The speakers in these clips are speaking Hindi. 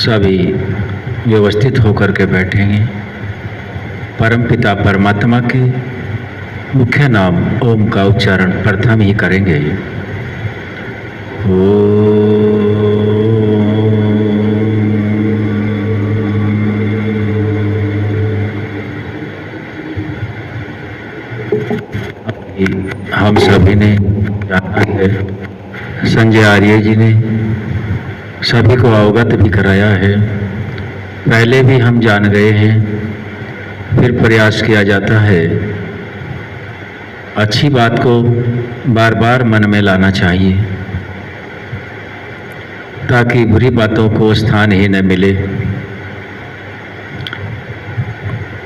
सभी व्यवस्थित होकर के बैठेंगे। परमपिता परमात्मा के मुख्य नाम ओम का उच्चारण प्रथम ही करेंगे। हम सभी ने जाना है, संजय आर्य जी ने सभी को अवगत भी कराया है। पहले भी हम जान गए हैं, फिर प्रयास किया जाता है। अच्छी बात को बार बार मन में लाना चाहिए ताकि बुरी बातों को स्थान ही न मिले।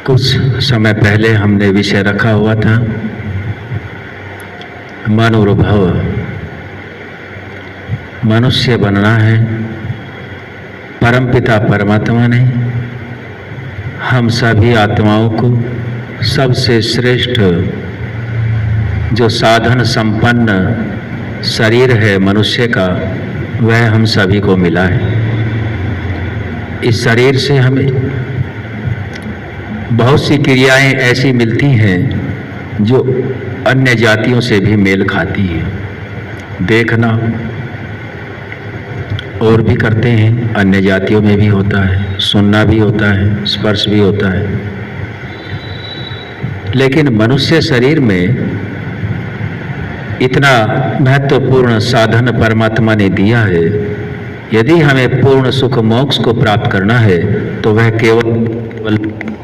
कुछ समय पहले हमने विषय रखा हुआ था मनोनुभव। मनुष्य बनना है। परमपिता परमात्मा ने हम सभी आत्माओं को सबसे श्रेष्ठ जो साधन संपन्न शरीर है मनुष्य का, वह हम सभी को मिला है। इस शरीर से हमें बहुत सी क्रियाएं ऐसी मिलती हैं जो अन्य जातियों से भी मेल खाती है। देखना और भी करते हैं, अन्य जातियों में भी होता है, सुनना भी होता है, स्पर्श भी होता है। लेकिन मनुष्य शरीर में इतना महत्वपूर्ण साधन परमात्मा ने दिया है। यदि हमें पूर्ण सुख मोक्ष को प्राप्त करना है तो वह केवल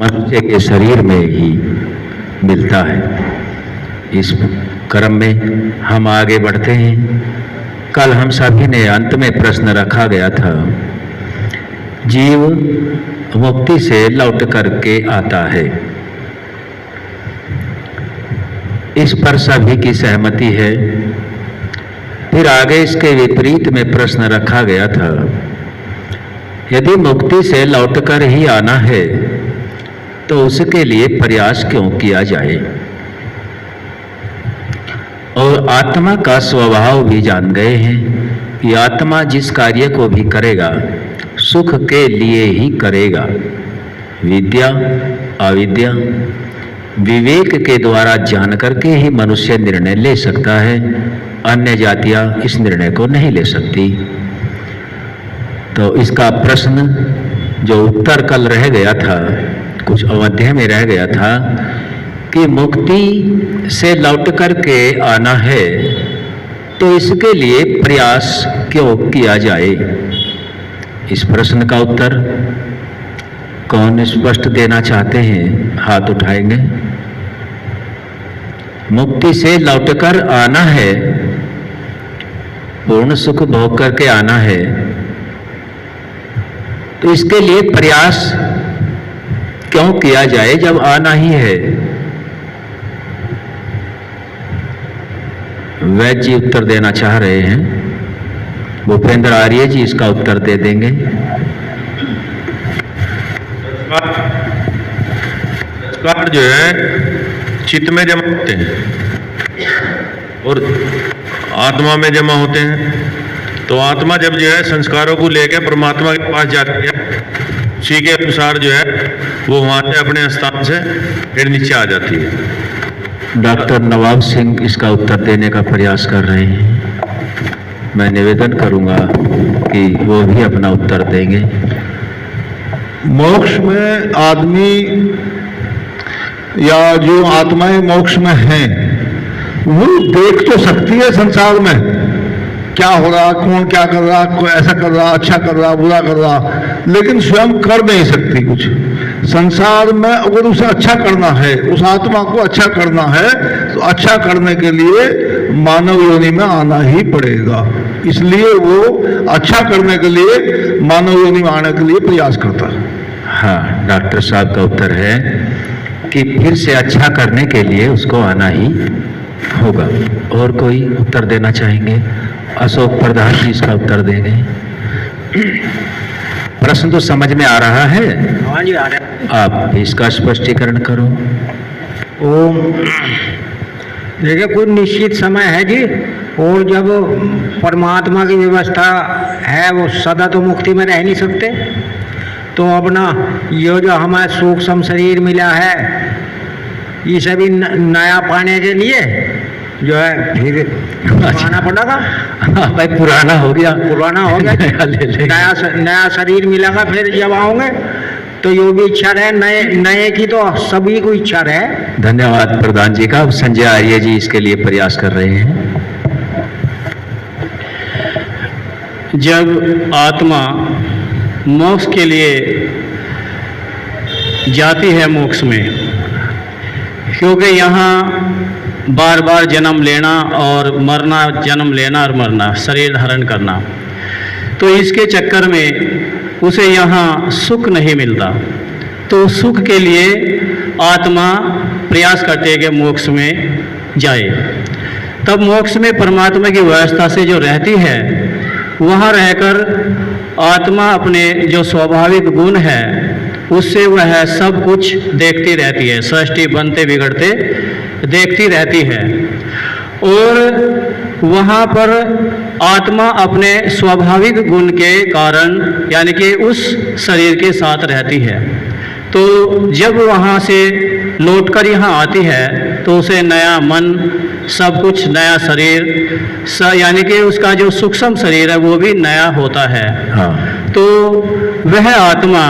मनुष्य के शरीर में ही मिलता है। इस क्रम में हम आगे बढ़ते हैं। कल हम सभी ने अंत में प्रश्न रखा गया था, जीव मुक्ति से लौट करके आता है। इस पर सभी की सहमति है। फिर आगे इसके विपरीत में प्रश्न रखा गया था, यदि मुक्ति से लौटकर ही आना है तो उसके लिए प्रयास क्यों किया जाए। और आत्मा का स्वभाव भी जान गए हैं कि आत्मा जिस कार्य को भी करेगा सुख के लिए ही करेगा। विद्या अविद्या विवेक के द्वारा जान करके ही मनुष्य निर्णय ले सकता है। अन्य जातियां इस निर्णय को नहीं ले सकती। तो इसका प्रश्न जो उत्तर कल रह गया था, कुछ अवध्य में रह गया था कि मुक्ति से लौट करके आना है तो इसके लिए प्रयास क्यों किया जाए। इस प्रश्न का उत्तर कौन स्पष्ट देना चाहते हैं, हाथ उठाएंगे। मुक्ति से लौटकर आना है, पूर्ण सुख भोग करके आना है, तो इसके लिए प्रयास क्यों किया जाए जब आना ही है। वैद्य जी उत्तर देना चाह रहे हैं। भूपेंद्र आर्य जी इसका उत्तर दे देंगे। संस्कार जो है चित्त में जमा होते हैं और आत्मा में जमा होते हैं। तो आत्मा जब जो है संस्कारों को लेकर परमात्मा के पास जाती है, उसी के अनुसार जो है वो वहां से अपने स्थान से फिर नीचे आ जाती है। डॉक्टर नवाब सिंह इसका उत्तर देने का प्रयास कर रहे हैं। मैं निवेदन करूंगा कि वो भी अपना उत्तर देंगे। मोक्ष में आदमी या जो आत्माएं मोक्ष में हैं वो देख तो सकती है संसार में क्या हो रहा, कौन क्या कर रहा, कोई ऐसा कर रहा, अच्छा कर रहा, बुरा कर रहा, लेकिन स्वयं कर नहीं सकती कुछ। संसार में अगर उसे अच्छा करना है, उस आत्मा को अच्छा करना है, तो अच्छा करने के लिए मानव योनि में आना ही पड़ेगा। इसलिए वो अच्छा करने के लिए मानव योनि में आने के लिए प्रयास करता है। हाँ, डॉक्टर साहब का उत्तर है कि फिर से अच्छा करने के लिए उसको आना ही होगा। और कोई उत्तर देना चाहेंगे? अशोक प्रधान जी इसका उत्तर देंगे। प्रश्न तो समझ में आ रहा है? हाँ जी, आ रहा है। आप इसका स्पष्टीकरण करो। ओम देखिए, कोई निश्चित समय है जी, और जब परमात्मा की व्यवस्था है वो सदा तो मुक्ति में रह नहीं सकते। तो अपना ये जो हमारे सूक्ष्म शरीर मिला है, ये सभी नया पाने के लिए जो है फिर आना पड़ेगा। भाई पुराना हो गया, पुराना हो गया, नया ले लेंगे। नया शरीर मिलेगा फिर जब आओगे। तो यो भी इच्छा रहे, नए की तो सभी को इच्छा रहे। धन्यवाद प्रधान जी का। अब संजय आर्य जी इसके लिए प्रयास कर रहे हैं। जब आत्मा मोक्ष के लिए जाती है मोक्ष में, क्योंकि यहाँ बार बार जन्म लेना और मरना, जन्म लेना और मरना, शरीर धारण करना, तो इसके चक्कर में उसे यहाँ सुख नहीं मिलता। तो सुख के लिए आत्मा प्रयास करती है कि मोक्ष में जाए। तब मोक्ष में परमात्मा की व्यवस्था से जो रहती है, वहाँ रहकर आत्मा अपने जो स्वाभाविक गुण है उससे वह सब कुछ देखती रहती है, सृष्टि बनते बिगड़ते देखती रहती है। और वहाँ पर आत्मा अपने स्वाभाविक गुण के कारण यानी कि उस शरीर के साथ रहती है। तो जब वहाँ से लौटकर यहाँ आती है तो उसे नया मन, सब कुछ नया शरीर, यानी कि उसका जो सूक्ष्म शरीर है वो भी नया होता है। हाँ। तो वह आत्मा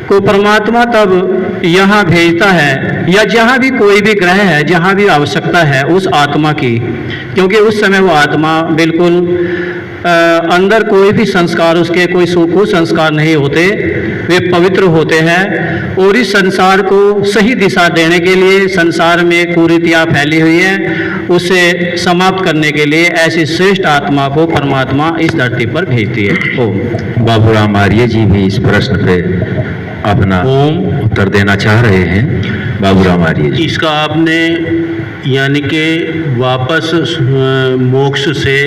को परमात्मा तब यहाँ भेजता है, या जहाँ भी कोई भी ग्रह है, जहाँ भी आवश्यकता है उस आत्मा की, क्योंकि उस समय वो आत्मा बिल्कुल अंदर कोई भी संस्कार, उसके कोई कुसंस्कार नहीं होते, वे पवित्र होते हैं। और इस संसार को सही दिशा देने के लिए, संसार में कुरीतियाँ फैली हुई हैं, उसे समाप्त करने के लिए ऐसी श्रेष्ठ आत्मा को परमात्मा इस धरती पर भेजती है। ओम। बाबूराम आर्य जी भी इस प्रश्न पे अपना उत्तर देना चाह रहे हैं। बाबूराम आर्य जी। इसका आपने यानी कि वापस मोक्ष से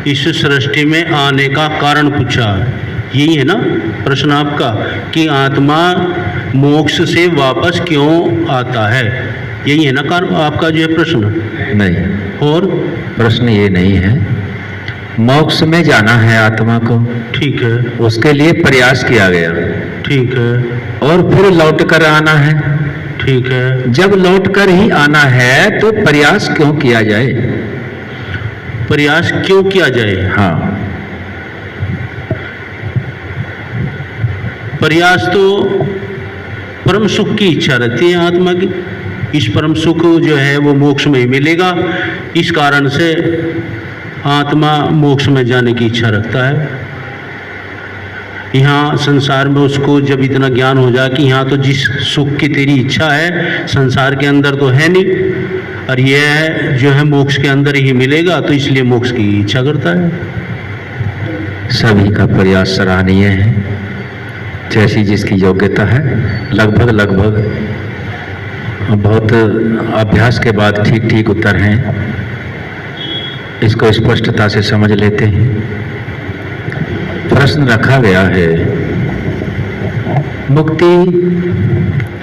इस सृष्टि में आने का कारण पूछा, यही है ना प्रश्न आपका, कि आत्मा मोक्ष से वापस क्यों आता है, यही है ना कारण आपका जो है प्रश्न? नहीं, और प्रश्न ये नहीं है। मोक्ष में जाना है आत्मा को, ठीक है, उसके लिए प्रयास किया गया, ठीक है, और फिर लौट कर आना है। ठीक है। जब लौट कर ही आना है तो प्रयास क्यों किया जाए? प्रयास क्यों किया जाए? हाँ। प्रयास तो परम सुख की इच्छा रहती है आत्मा की। इस परम सुख जो है वो मोक्ष में ही मिलेगा, इस कारण से आत्मा मोक्ष में जाने की इच्छा रखता है। यहाँ संसार में उसको जब इतना ज्ञान हो जाए कि यहाँ तो जिस सुख की तेरी इच्छा है संसार के अंदर तो है नहीं, और यह जो है मोक्ष के अंदर ही मिलेगा, तो इसलिए मोक्ष की इच्छा करता है। सभी का प्रयास सराहनीय है, जैसी जिसकी योग्यता है। लगभग बहुत अभ्यास के बाद ठीक ठीक उत्तर हैं, इसको स्पष्टता से समझ लेते हैं। प्रश्न रखा गया है, मुक्ति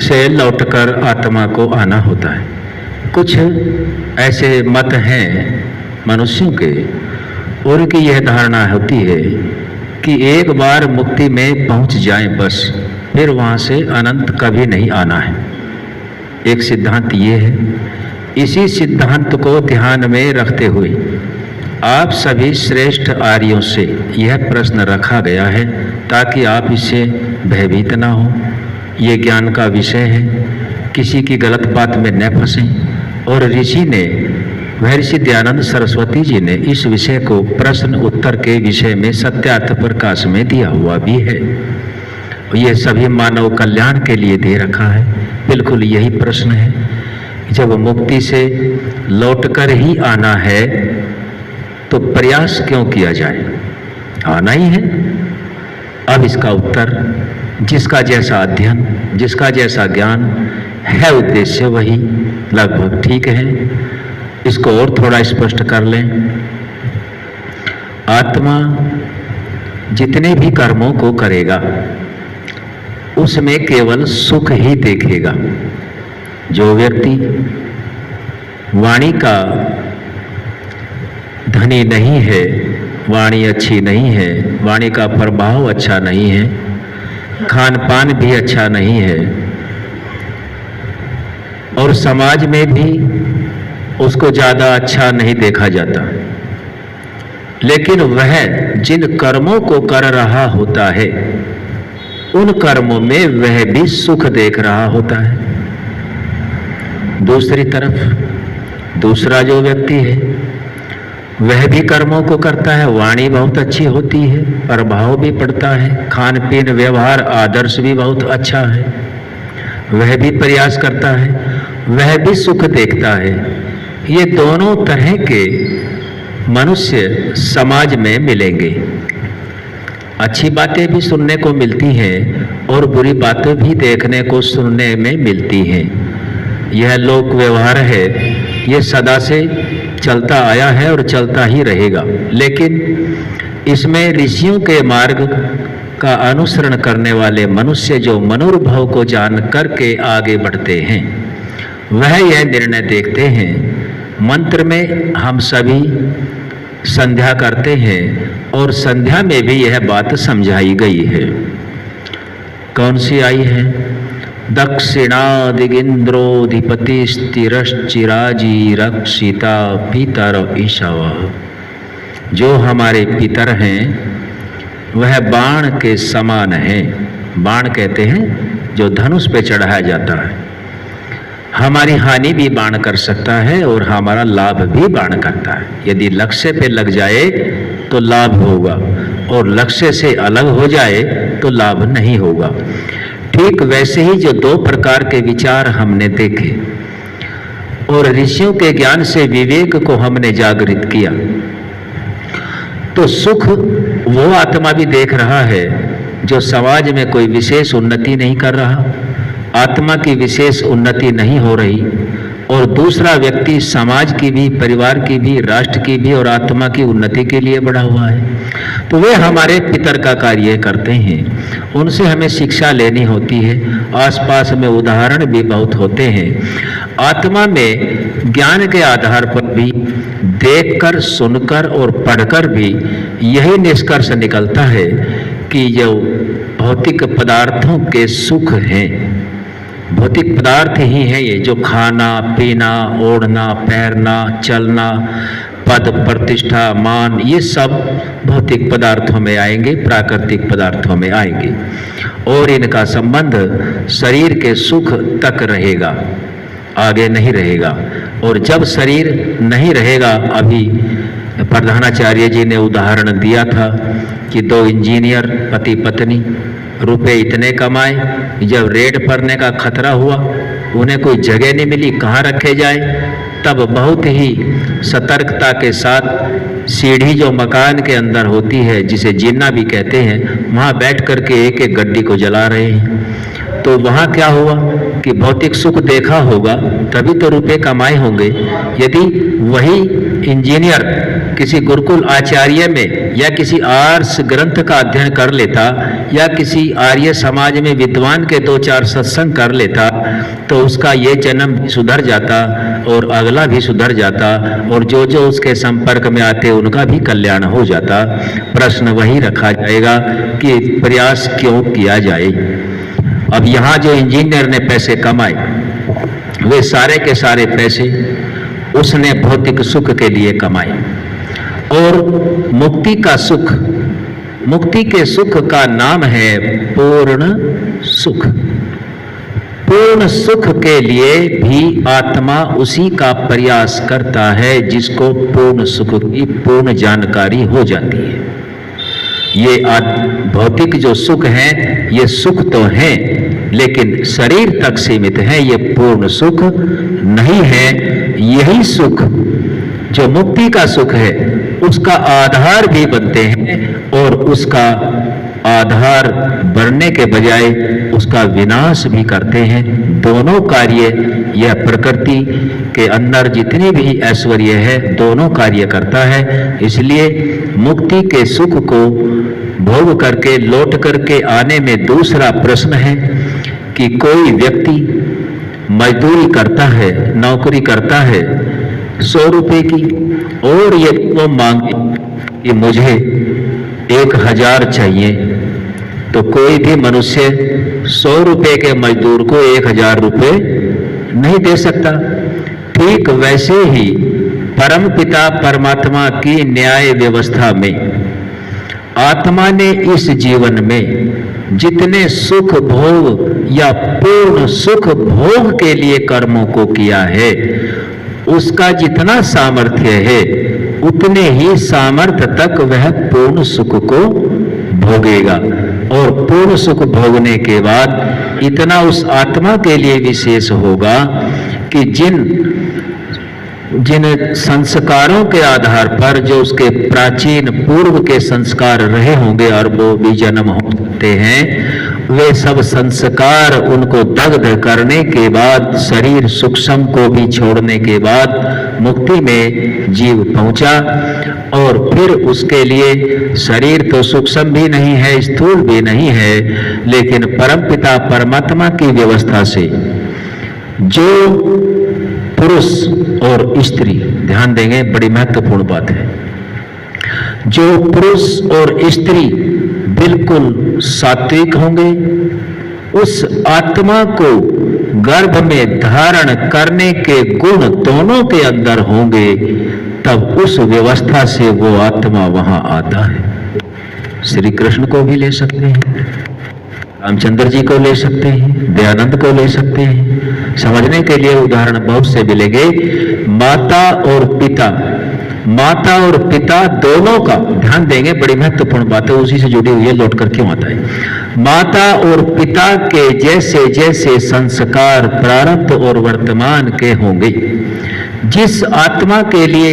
से लौटकर आत्मा को आना होता है। कुछ ऐसे मत हैं मनुष्यों के, उनकी यह धारणा होती है कि एक बार मुक्ति में पहुंच जाएं बस, फिर वहां से अनंत कभी नहीं आना है। एक सिद्धांत ये है। इसी सिद्धांत को ध्यान में रखते हुए आप सभी श्रेष्ठ आर्यों से यह प्रश्न रखा गया है ताकि आप इससे भयभीत ना हो। ये ज्ञान का विषय है, किसी की गलत बात में न फंसें। और ऋषि ने, महर्षि दयानंद सरस्वती जी ने इस विषय को प्रश्न उत्तर के विषय में सत्यार्थ प्रकाश में दिया हुआ भी है। ये सभी मानव कल्याण के लिए दे रखा है। बिल्कुल यही प्रश्न है, जब मुक्ति से लौटकर ही आना है तो प्रयास क्यों किया जाए? आना ही है। अब इसका उत्तर, जिसका जैसा अध्ययन, जिसका जैसा ज्ञान है, उद्देश्य वही लगभग ठीक है। इसको और थोड़ा स्पष्ट कर लें। आत्मा जितने भी कर्मों को करेगा उसमें केवल सुख ही देखेगा। जो व्यक्ति वाणी का धनी नहीं है वाणी अच्छी नहीं है, वाणी का प्रभाव अच्छा नहीं है, खान पान भी अच्छा नहीं है और समाज में भी उसको ज़्यादा अच्छा नहीं देखा जाता। लेकिन वह जिन कर्मों को कर रहा होता है उन कर्मों में वह भी सुख देख रहा होता है। दूसरी तरफ दूसरा जो व्यक्ति है वह भी कर्मों को करता है, वाणी बहुत अच्छी होती है, प्रभाव भी पड़ता है, खान पीन व्यवहार आदर्श भी बहुत अच्छा है, वह भी प्रयास करता है, वह भी सुख देखता है। ये दोनों तरह के मनुष्य समाज में मिलेंगे। अच्छी बातें भी सुनने को मिलती हैं और बुरी बातें भी देखने को सुनने में मिलती हैं। यह लोक व्यवहार है, ये सदा से चलता आया है और चलता ही रहेगा। लेकिन इसमें ऋषियों के मार्ग का अनुसरण करने वाले मनुष्य जो मनोभाव को जान करके आगे बढ़ते हैं वह यह निर्णय देखते हैं। मंत्र में हम सभी संध्या करते हैं और संध्या में भी यह बात समझाई गई है। कौन सी आई है? दक्षिणादिगिंद्रोधिपतिस्तिरश्चिराजी रक्षिता पितर ईशव। जो हमारे पितर हैं वह बाण के समान हैं। बाण कहते हैं जो धनुष पे चढ़ाया जाता है। हमारी हानि भी बाण कर सकता है और हमारा लाभ भी बाण करता है। यदि लक्ष्य पे लग जाए तो लाभ होगा और लक्ष्य से अलग हो जाए तो लाभ नहीं होगा। ठीक वैसे ही जो दो प्रकार के विचार हमने देखे और ऋषियों के ज्ञान से विवेक को हमने जागृत किया, तो सुख वो आत्मा भी देख रहा है जो समाज में कोई विशेष उन्नति नहीं कर रहा, आत्मा की विशेष उन्नति नहीं हो रही, और दूसरा व्यक्ति समाज की भी, परिवार की भी, राष्ट्र की भी और आत्मा की उन्नति के लिए बढ़ा हुआ है। तो वे हमारे पितर का कार्य करते हैं, उनसे हमें शिक्षा लेनी होती है। आसपास में उदाहरण भी बहुत होते हैं। आत्मा में ज्ञान के आधार पर भी देखकर, सुनकर और पढ़कर भी यही निष्कर्ष निकलता है कि जो भौतिक पदार्थों के सुख हैं, भौतिक पदार्थ ही हैं ये, जो खाना पीना, ओढ़ना, पैरना, चलना, पद प्रतिष्ठा, मान, ये सब भौतिक पदार्थों में आएंगे, प्राकृतिक पदार्थों में आएंगे और इनका संबंध शरीर के सुख तक रहेगा, आगे नहीं रहेगा। और जब शरीर नहीं रहेगा, अभी प्रधानाचार्य जी ने उदाहरण दिया था कि दो इंजीनियर पति पत्नी रुपए इतने कमाए, जब रेड पड़ने का खतरा हुआ उन्हें कोई जगह नहीं मिली कहाँ रखे जाए, तब बहुत ही सतर्कता के साथ सीढ़ी जो मकान के अंदर होती है, जिसे जीना भी कहते हैं, वहाँ बैठ करके एक एक गड्डी को जला रहे हैं। तो वहाँ क्या हुआ कि भौतिक सुख देखा होगा तभी तो रुपए कमाए होंगे। यदि वही इंजीनियर किसी गुरुकुल आचार्य में या किसी आर्ष ग्रंथ का अध्ययन कर लेता या किसी आर्य समाज में विद्वान के 2-4 सत्संग कर लेता तो उसका ये जन्म सुधर जाता और अगला भी सुधर जाता और जो जो उसके संपर्क में आते उनका भी कल्याण हो जाता। प्रश्न वही रखा जाएगा कि प्रयास क्यों किया जाए। अब यहाँ जो इंजीनियर ने पैसे कमाए वे सारे के सारे पैसे उसने भौतिक सुख के लिए कमाए और मुक्ति का सुख, मुक्ति के सुख का नाम है पूर्ण सुख। पूर्ण सुख के लिए भी आत्मा उसी का प्रयास करता है जिसको पूर्ण सुख की पूर्ण जानकारी हो जाती है। ये भौतिक जो सुख है ये सुख तो है लेकिन शरीर तक सीमित है, ये पूर्ण सुख नहीं है। यही सुख जो मुक्ति का सुख है उसका आधार भी बनते हैं और उसका आधार बनने के बजाय उसका विनाश भी करते हैं। दोनों कार्य यह प्रकृति के अंदर जितनी भी ऐश्वर्य है दोनों कार्य करता है। इसलिए मुक्ति के सुख को भोग करके लौट करके आने में दूसरा प्रश्न है कि कोई व्यक्ति मजदूरी करता है, नौकरी करता है 100 रुपए की, और यदि वो मांगे कि मुझे 1000 चाहिए, तो कोई भी मनुष्य 100 रुपए के मजदूर को 1000 रुपए नहीं दे सकता। ठीक वैसे ही परम पिता परमात्मा की न्याय व्यवस्था में आत्मा ने इस जीवन में जितने सुख भोग या पूर्ण सुख भोग के लिए कर्मों को किया है, उसका जितना सामर्थ्य है उतने ही सामर्थ्य तक वह पूर्ण सुख को भोगेगा। और पूर्ण सुख भोगने के बाद इतना उस आत्मा के लिए विशेष होगा कि जिन संस्कारों के आधार पर, जो उसके प्राचीन पूर्व के संस्कार रहे होंगे, अरबों भी जन्म होते हैं, वे सब संस्कार उनको दग्ध करने के बाद, शरीर सूक्ष्म को भी छोड़ने के बाद मुक्ति में जीव पहुंचा। और फिर उसके लिए शरीर तो सूक्ष्म भी नहीं है, स्थूल भी नहीं है, लेकिन परमपिता परमात्मा की व्यवस्था से जो पुरुष और स्त्री, ध्यान देंगे बड़ी महत्वपूर्ण बात है, जो पुरुष और स्त्री बिल्कुल सात्विक होंगे, उस आत्मा को गर्भ में धारण करने के गुण दोनों के अंदर होंगे, तब उस व्यवस्था से वो आत्मा वहां आता है। श्री कृष्ण को भी ले सकते हैं, रामचंद्र जी को ले सकते हैं, दयानंद को ले सकते हैं। समझने के लिए उदाहरण बहुत से मिलेंगे। माता और पिता दोनों का ध्यान देंगे, बड़ी महत्वपूर्ण बात है, उसी से जुड़ी हुई है, लौट कर क्यों आता है। माता और पिता के जैसे जैसे संस्कार प्रारब्ध और वर्तमान के होंगे, जिस आत्मा के लिए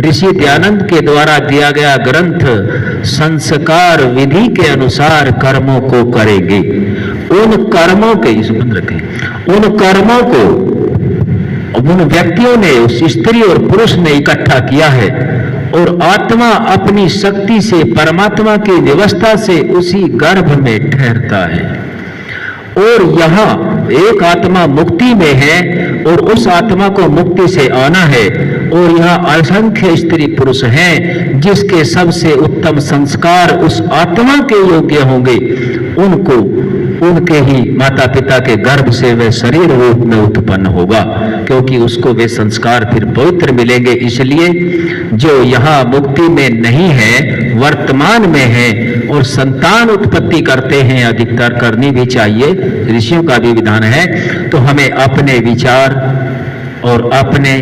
ऋषि दयानंद के द्वारा दिया गया ग्रंथ संस्कार विधि के अनुसार कर्मों को करेंगे, उन कर्मों के उन कर्मों को उन व्यक्तियों ने, उस स्त्री और पुरुष ने इकट्ठा किया है, और आत्मा अपनी शक्ति से परमात्मा की व्यवस्था से उसी गर्भ में ठहरता है। और यहाँ एक आत्मा मुक्ति में है और उस आत्मा को मुक्ति से आना है, और यहाँ असंख्य स्त्री पुरुष हैं जिसके सबसे उत्तम संस्कार उस आत्मा के योग्य होंगे। उनको उनके ही माता पिता के गर्भ से वह शरीर रूप में उत्पन्न होगा, क्योंकि उसको वे संस्कार फिर पवित्र मिलेंगे। इसलिए जो यहाँ मुक्ति में नहीं है, वर्तमान में है और संतान उत्पत्ति करते हैं, अधिकतर करनी भी चाहिए, ऋषियों का भी विधान है, तो हमें अपने विचार और अपने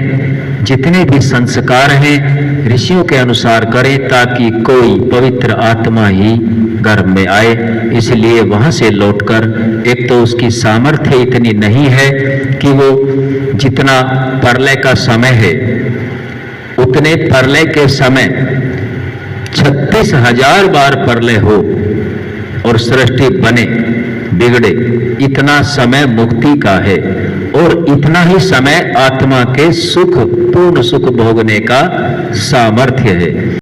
जितने भी संस्कार हैं ऋषियों के अनुसार करें, ताकि कोई पवित्र आत्मा ही गर्भ में आए। इसलिए वहां से लौटकर, एक तो उसकी सामर्थ्य इतनी नहीं है कि वो जितना प्रलय का समय है उतने प्रलय के समय 36,000 बार प्रलय हो और सृष्टि बने बिगड़े, इतना समय मुक्ति का है, और इतना ही समय आत्मा के सुख पूर्ण सुख भोगने का सामर्थ्य है।